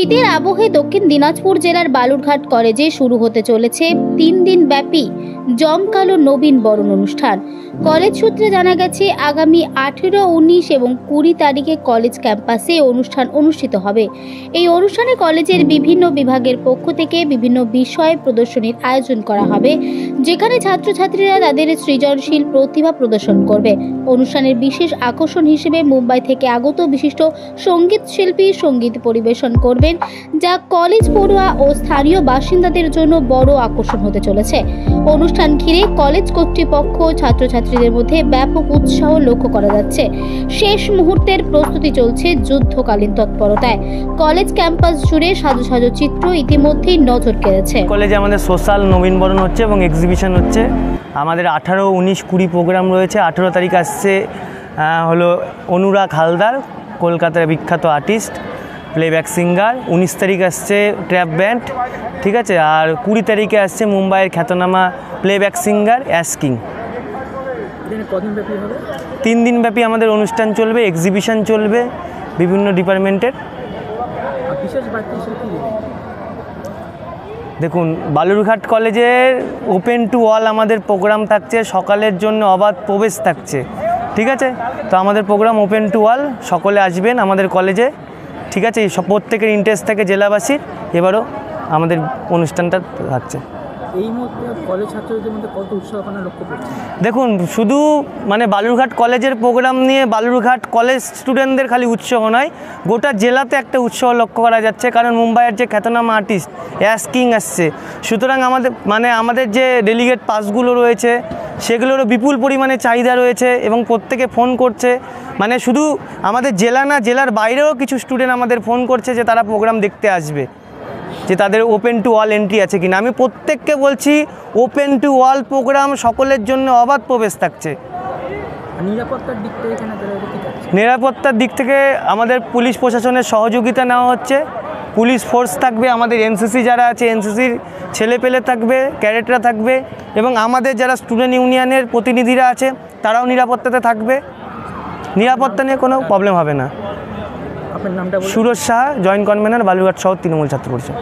শীতের আবহে দক্ষিণ দিনাজপুর জেলার বালুরঘাট কলেজে শুরু হতে চলেছে 3 দিন ব্যাপী জমকালো নবীন বরণ অনুষ্ঠান। কলেজ সূত্রে জানা গেছে আগামী 18, 19 এবং 20 তারিখে কলেজ ক্যাম্পাসে অনুষ্ঠান অনুষ্ঠিত হবে। এই অনুষ্ঠানে কলেজের বিভিন্ন বিভাগের পক্ষ থেকে বিভিন্ন বিষয় প্রদর্শনীর আয়োজন করা হবে, যেখানে ছাত্রছাত্রীরা তাদের সৃজনশীল প্রতিভা প্রদর্শন করবে। অনুষ্ঠানের বিশেষ আকর্ষণ হিসেবে মুম্বাই থেকে আগত বিশিষ্ট সঙ্গীত শিল্পী সঙ্গীত পরিবেশন করবেন, যা কলেজ পড়ুয়া ও স্থানীয় বাসিন্দাদের জন্য বড় আকর্ষণ হতে চলেছে। অনুষ্ঠান ঘিরে কলেজ কর্তৃপক্ষ ছাত্রছাত্রীদের মধ্যে ব্যাপক উৎসাহ লক্ষ্য করা যাচ্ছে। শেষ মুহূর্তের প্রস্তুতি চলছে যুদ্ধকালীন তৎপরতায়। কলেজ ক্যাম্পাস জুড়ে সাজো সাজো চিত্র ইতিমধ্যেই নজর কেড়েছে। কলেজে আমাদের সোশ্যাল নবীনবরণ হচ্ছে এবং এক্সিবিশন হচ্ছে। আমাদের 18, 19, 20 প্রোগ্রাম রয়েছে। 18 তারিখ আসছে হলো অনুরাগ হালদার, কলকাতার বিখ্যাত আর্টিস্ট, প্লেব্যাক সিঙ্গার। 19 তারিখ আসছে ট্র্যাপ ব্যান্ড, ঠিক আছে। আর 20 তারিখে আসছে মুম্বাইয়ের খ্যাতনামা প্লেব্যাক সিঙ্গার অ্যাস্কিং। 3 দিন ব্যাপী আমাদের অনুষ্ঠান চলবে, এক্সিবিশন চলবে বিভিন্ন ডিপার্টমেন্টের। দেখুন, বালুরঘাট কলেজের ওপেন টু অল আমাদের প্রোগ্রাম থাকছে, সকালের জন্য অবাধ প্রবেশ থাকছে, ঠিক আছে। তো আমাদের প্রোগ্রাম ওপেন টু অল, সকলে আসবেন আমাদের কলেজে, ঠিক আছে। প্রত্যেকের ইন্টারেস্ট থাকে জেলাবাসীর। এবারও আমাদের অনুষ্ঠানটা থাকছে। এই মুহূর্তে কলেজ ছাত্রদের মধ্যে কত উৎসাহ লক্ষ্য করছেন? দেখুন, শুধু বালুরঘাট কলেজের প্রোগ্রাম নিয়ে বালুরঘাট কলেজ স্টুডেন্টদের খালি উৎসাহ নয়, গোটা জেলাতে একটা উৎসাহ লক্ষ্য করা যাচ্ছে। কারণ মুম্বাইয়ের যে খ্যাতনামা আর্টিস্ট অ্যাস্কিং আসছে, সুতরাং আমাদের যে ডেলিগেট পাসগুলো রয়েছে সেগুলোরও বিপুল পরিমাণে চাহিদা রয়েছে এবং প্রত্যেকে ফোন করছে। শুধু আমাদের জেলা না, জেলার বাইরেও কিছু স্টুডেন্ট আমাদের ফোন করছে যে তারা প্রোগ্রাম দেখতে আসবে, যে তাদের ওপেন টু অল এন্ট্রি আছে কিনা। আমি প্রত্যেককে বলছি ওপেন টু অল প্রোগ্রাম, সকলের জন্য অবাধ প্রবেশ থাকছে। নিরাপত্তার দিক থেকে আমাদের পুলিশ প্রশাসনের সহযোগিতা নেওয়া হচ্ছে। পুলিশ ফোর্স থাকবে, আমাদের এনসিসি যারা আছে এনসিসির ছেলেপেলে থাকবে, ক্যাডেটরা থাকবে এবং আমাদের যারা স্টুডেন্ট ইউনিয়নের প্রতিনিধিরা আছে তারাও নিরাপত্তাতে থাকবে। নিরাপত্তা নিয়ে কোনো প্রবলেম হবে না। আপনার নামটা? সুরজ সাহা, জয়েন্ট কনভেনার, বালুরঘাট শহর তৃণমূল ছাত্র পরিষদ।